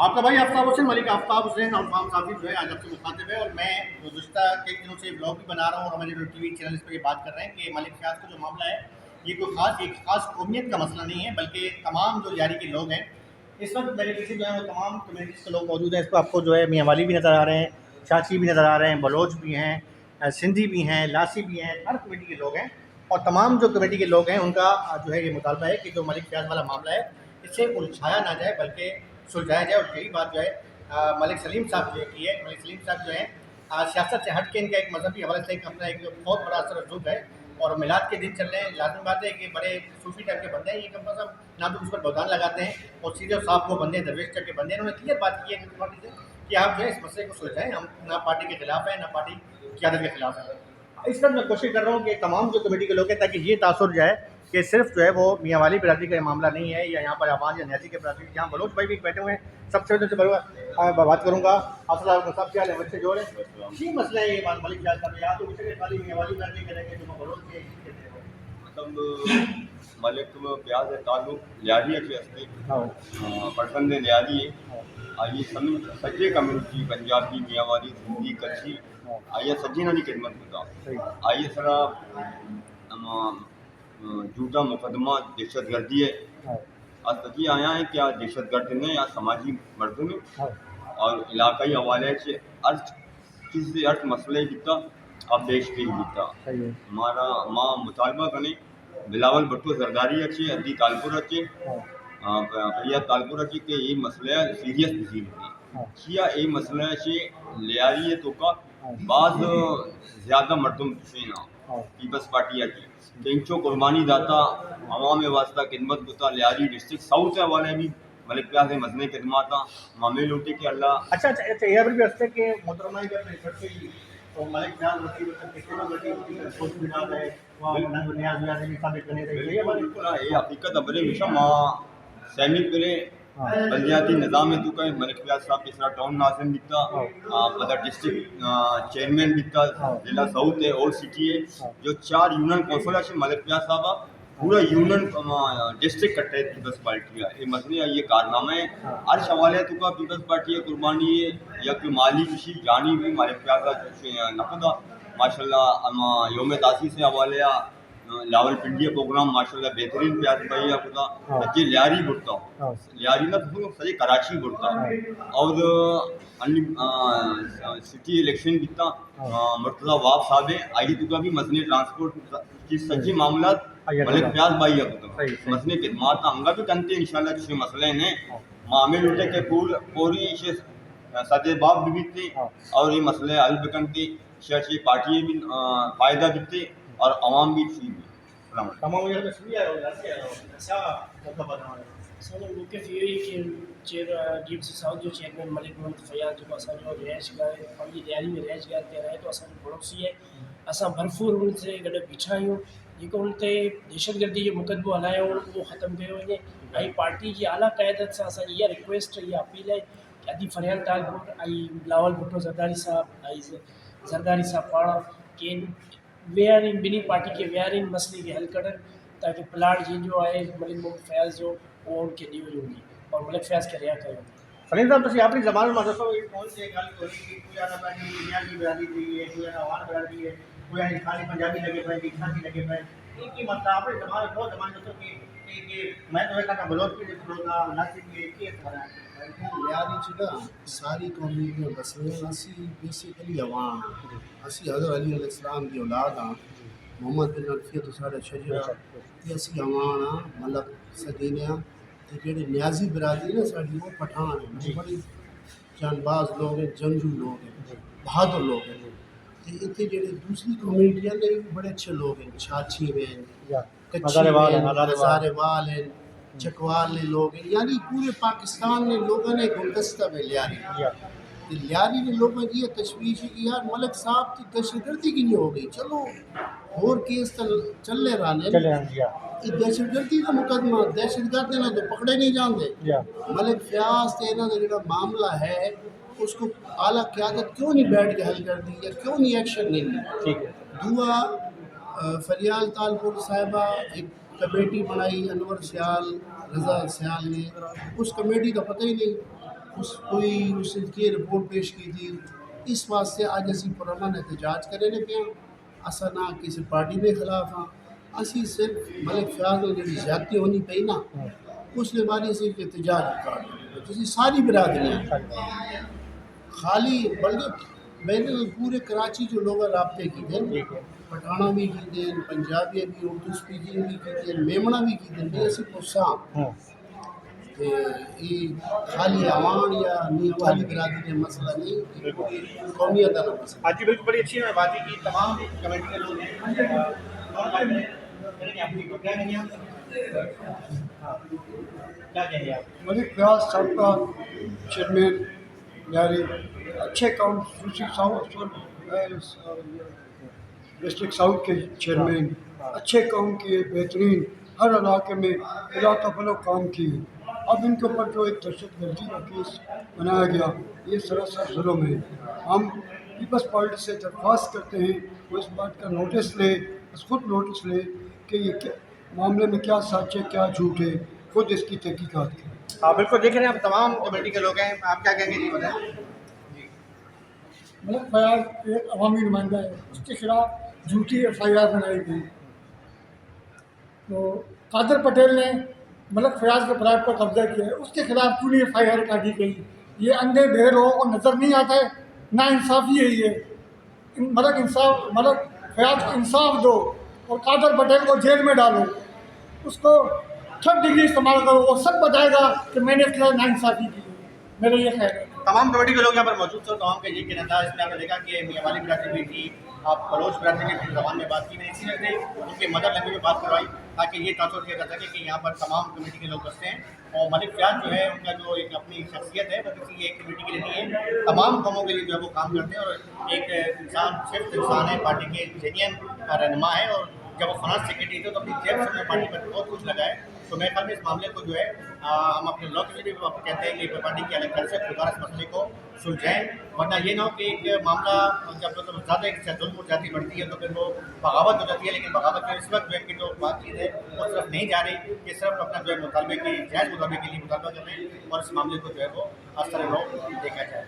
आपका भाई आफ्ताब हुसैन मलिक आफ्ताब हुसैन और फार्म साफी जो है आज आपसे मुखातिब है। और मैं गुज़श्ता कई दिनों से ब्लॉग भी बना रहा हूँ और हमारे जो टीवी चैनल पर ये बात कर रहे हैं कि मलिक फयाज का जो मामला है ये कोई एक खास कौमियत का मसला नहीं है, बल्कि तमाम जो लियारी के लोग हैं इस वक्त मेरे पीछे जो है वो तमाम कम्यूनिटीज़ के लोग मौजूद हैं। इस पर आपको जो है मियाँ वाली भी नज़र आ रहे हैं, चाची भी नज़र आ रहे हैं, बलोच भी हैं, सिंधी भी हैं, लासी भी हैं, हर कमेटी के लोग हैं। और तमाम जो कमेटी के लोग हैं उनका जो है ये मुतालबा है कि जो मलिक फयाज वाला मामला है इससे उलझाया ना जाए बल्कि सुलझाया जाए। और यही बात जो है मलिक सलीम साहब जो की है, मलिक सलीम साहब जो है सियासत से हट के इनका एक मजहबी हवाले से अपना एक बहुत बड़ा असर रसूख है। और मिलाद के दिन चल रहे हैं, लाजमी बात है कि बड़े सूफी टाइप के बंदे हैं ये, कम अज़ कम ना तो उस पर बहतान लगाते हैं और सीधे साहब को बंदे दरवेश टाइप के बंदे हैं। उन्होंने क्लियर बात की है पार्टी से कि आप जो है इस मसले को सुलझाएं, हम ना पार्टी के खिलाफ हैं ना पार्टी क़यादत के खिलाफ है। इस पर मैं कोशिश कर रहा हूँ कि तमाम जो कमेटी के लोग हैं ताकि ये तासुर जाए कि सिर्फ जो है वो मियाँ वाली बिरादरी का मामला नहीं है या यहाँ पर आवाज़ या न्यासी के बिरादरी, यहाँ बलोच भाई भी बैठे हुए हैं। सबसे पहले बात करूँगा असल सब क्या है बच्चे जोड़े ये मसला है ये मलिक फयाज का, यहाँ तो मुझे खाली मियाँ वाली बिरादरी करेंगे जो बलोच के मतलब मलिक प्याज है ताल्लुक लियारी के असली पसंद लियारी है। आइए सज्जे कम्युनिटी पंजाबी मियाँवाली सिंधी कच्छी आइए सज्जी ना की खिदमत होता आइए सरा झूठा मुकदमा दहशत गर्दी है। आज सच्ची आया है क्या दहशत गर्द ने या समाजी मर्द ने और इलाकाई हवाले से अर्थ किसी अर्थ मसले कितना अब पेश किया हमारा माँ मुतालबा करें बिलावल भुट्टो जरदारी अच्छी अद्दी तालपुर अच्छे भैया तालपुर अच्छी के ये मसला सीरियस नसीब थी किया ये मसला से लियारी है तो का बाद ज़्यादा मर्दम से ना पीपल्स पार्टी की टेंचो कुर्बानी दाता अवाम वास्ता खिदमत होता लियारी डिस्ट्रिक्ट साउथ वाले भी मलिक प्याज से मजने खिदमाता मामे लूटे के अल्लाह अच्छा यहाँ पर भी हंसते कि मोहतरमा के अपने घर से ही तो मलिक फयाज वकील सोच बिना है वहाँ न्याज व्याज भी साबित करने रही है ये हकीकत अबरे मिशा माँ सैमिक पहले बल्दियाती निज़ाम है तो कहीं मलिक फयाज साहब जिस तरह टाउन नाजिम बिकता मतलब डिस्ट्रिक्ट चेयरमैन बिकता जिला साउथ है और सिटी है जो 4 यूनियन कौंसिल है मलिक फयाज साहब पूरा यूनियन डिस्ट्रिक्ट कट्टे पीपल्स पार्टी है ये मसले ये कारनामा है हर सवाल तो का पीपल्स पार्टी है कुर्बानी है या कोई माली किसी जानी भी मलिक फयाज नफदा माशाल्लाह योम तासी से हवाले लावल पिंडी प्रोग्राम माशाल्लाह बेहतरीन प्यार भैया खुदा ये लियारी बुड़ता लियारी ना तो सही कराची बुड़ता और सिटी इलेक्शन बिकता मुर्तज़ा वाब साहब है आई तो भी मसले ट्रांसपोर्ट की सच्ची मामला मलिक प्याज भाई है मसले खिदमात अंगा भी करते इंशाल्लाह किसी मसले ने मामे लुटे के पूरी सदे बाप भी बीतते और ये मसले हल बिकनते शर्ची पार्टी भी फ़ायदा बिकते और आवाम भी थी तमाम ये मसली है और ऐसे अच्छा मतलब बताना असांजो मौक़िफ़ इहो ई कि DMC साउथ जो चेयरमैन मलिक मोहम्मद फयाज जेको असांजो रिहाइशगाह पंहिंजी ॾियारी में रिहाइशगाह ते रहे थो असांजो पड़ोसी आहे। असां भरपूर हुन से गॾु बीठा आहियूं जेको हुन ते दहशतगर्दी जो मुक़दमो हलायो उहो ख़तमु कयो वञे ऐं पार्टी जी आला क़यादत सां असांजी इहा रिक्वेस्ट इहा अपील आहे कि अदी फरियाल तालपुर ऐं बिलावल भुट्टो ज़रदारी साहब ऐं ज़रदारी साहब पाण के वेहारीन ॿिन्ही पार्टी के वेहारीन मसले खे हल कढनि ताकि प्लाट जंहिंजो आहे मलिक मोहम्मद फयाज़ जो वो उनके ॾियो वञे और मलिक फयाज़ खे रिहा कयो वञे। सलीम साहब तुम अपनी जबान में दसो ये कौन सी गल कोई कोई आना पार्टी दुनिया की बिरादरी दी है, कोई आवान बिरादरी है, कोई आने खाली पंजाबी लगे पे खासी लगे पे एक ही मतलब अपने जबान में बहुत जबान दसो कि मैं तो कहता बलोच की प्रोग्रा नासिक की के तरह लियारी चुका सारी कौमी के मसले असी बेसिकली अवाम असी हज़रत अली अलैहिस्सलाम की औलाद हाँ मोहम्मद बिन अल्फियत साढ़े शरीरा ये असी अवान हाँ मतलब सदीने हाँ तो जेडे न्याजी बिरादरी ना साड़ी वो पठान है बड़ी जानबाज लोग हैं जंगजू लोग हैं बहादुर लोग हैं तो इतने जेडे दूसरी कम्युनिटियां ने बड़े अच्छे लोग हैं छाछी में हज़ारे वाल हैं चकवाल ने लोग हैं यानी पूरे पाकिस्तान ने लोगों ने गुलदस्ता में लियारी ने लोगों की तशवीश की यार मलिक साहब की दहशतगर्दी की नहीं हो गई चलो और केस चल रहा है दहशतगर्दी का मुकदमा दहशतगर्द ना तो पकड़े नहीं जाते मलिक फयाज ते ना जो मामला है उसको आला क़यादत क्यों नहीं बैठ के हल कर दी या क्यों नहीं एक्शन नहीं ली। दुआ फरियाल तालपुर साहिबा एक कमेटी बनाई अनवर सियाल रज़ा सियाल ने उस कमेटी का पता ही नहीं کوئی اس کی رپورٹ پیش کی تھی. اس واسطے اج اسی پرامن احتجاج کرنے پہ ہاں. اساں نہ کسی پارٹی کے خلاف ہاں. اسی صرف ملک فیاض کو جی زیادتی ہونی پئی نا اس نے باری صرف احتجاج کر تھی ساری برادریاں خالی بلکہ میں نے پورے کراچی جو لوگ رابطے کی تھے پٹھانا بھی کی تھے پنجابی بھی اردو اسپیکنگ بھی کی تھے میمنا بھی کی تھے یہ اسی پوساں یہ خالی عوام یا والی برادری کا مسئلہ نہیں قومیت کا مسئلہ. آج کی بالکل بڑی اچھی میں بات کی تمام کمیٹی کے لوگ ہیں. کیا کہیں گے آپ؟ ملک فیاض صاحب کا چیئرمین یعنی اچھے کام ڈسٹرکٹ ساؤتھ کے چیئرمین اچھے کام کیے بہترین ہر علاقے میں علاقہ فلو کام کیے. اب ان کے اوپر جو ایک دہشت گردی کا کیس بنایا گیا یہ سراسر ظلم ہے. ہم پیپلز پارٹی سے درخواست کرتے ہیں وہ اس بات کا نوٹس لے خود نوٹس لے کہ یہ معاملے میں کیا سچ ہے کیا جھوٹ ہے خود اس کی تحقیقات کریں. ہاں بالکل دیکھ رہے ہیں آپ تمام کمیٹی کے لوگ ہیں. آپ کیا کہیں گے جی بتائیں. ملک فیاض ایک عوامی نمائندہ ہے اس کے خلاف جھوٹی FIR بنائی گئی. تو قادر پٹیل نے ملک فیاض کے پلاٹ پر قبضہ کیا ہے اس کے خلاف کیوں نہیں FIR کاٹی گئی. یہ اندھے بہرے لوگوں کو نظر نہیں آتا ہے نا انصافی ہے یہ. ملک فیاض کو انصاف دو اور قادر پٹیل کو جیل میں ڈالو اس کو 3rd ڈگری استعمال کرو وہ سب بتائے گا کہ میں نے کیا نا انصافی کی. میرا یہ خیال ہے. تمام کمیٹی کے لوگ یہاں پر موجود تھے. تمام کا یہ کہنا تھا اس میں آپ نے دیکھا کہ میاں والی برادری بھی تھی آپ بلوچ برادری کی اپنی زبان میں بات کی. میں اسی وجہ سے ان کے مدر لینگویج میں بات کروائی تاکہ یہ تاثر کیا جا سکے کہ یہاں پر تمام کمیٹی کے لوگ بستے ہیں. اور ملک فیاض جو ہے ان کا جو ایک اپنی شخصیت ہے وہ کسی ایک کمیٹی کے لیے نہیں ہے تمام قوموں کے لیے جو ہے وہ کام کرتے ہیں. اور ایک انسان صرف انسان ہے پارٹی کے جینئن رہنما ہے اور جب وہ فنانس سیکرٹری تھے تو اپنی جیب سے نے پارٹی پر بہت کچھ لگا ہے. تو میرے خیال میں اس معاملے کو جو ہے ہم اپنے لوگ سے بھی کہتے ہیں کہ پارٹی کی الگ سے خدا اس مسئلے کو سلجھائیں ورنہ یہ نہ ہو کہ ایک معاملہ جب زیادہ ایک ظلم و زیادتی بڑھتی ہے تو پھر وہ بغاوت ہو جاتی ہے. لیکن بغاوت جو اس وقت جو ہے کہ جو بات چیت ہے وہ صرف نہیں جا رہی کہ صرف اپنا جو ہے مطالبے کی جائز مطالبے کے لیے مطالبہ کر رہے ہیں اور اس معاملے کو جو ہے وہ اثر روک دیکھا جائے.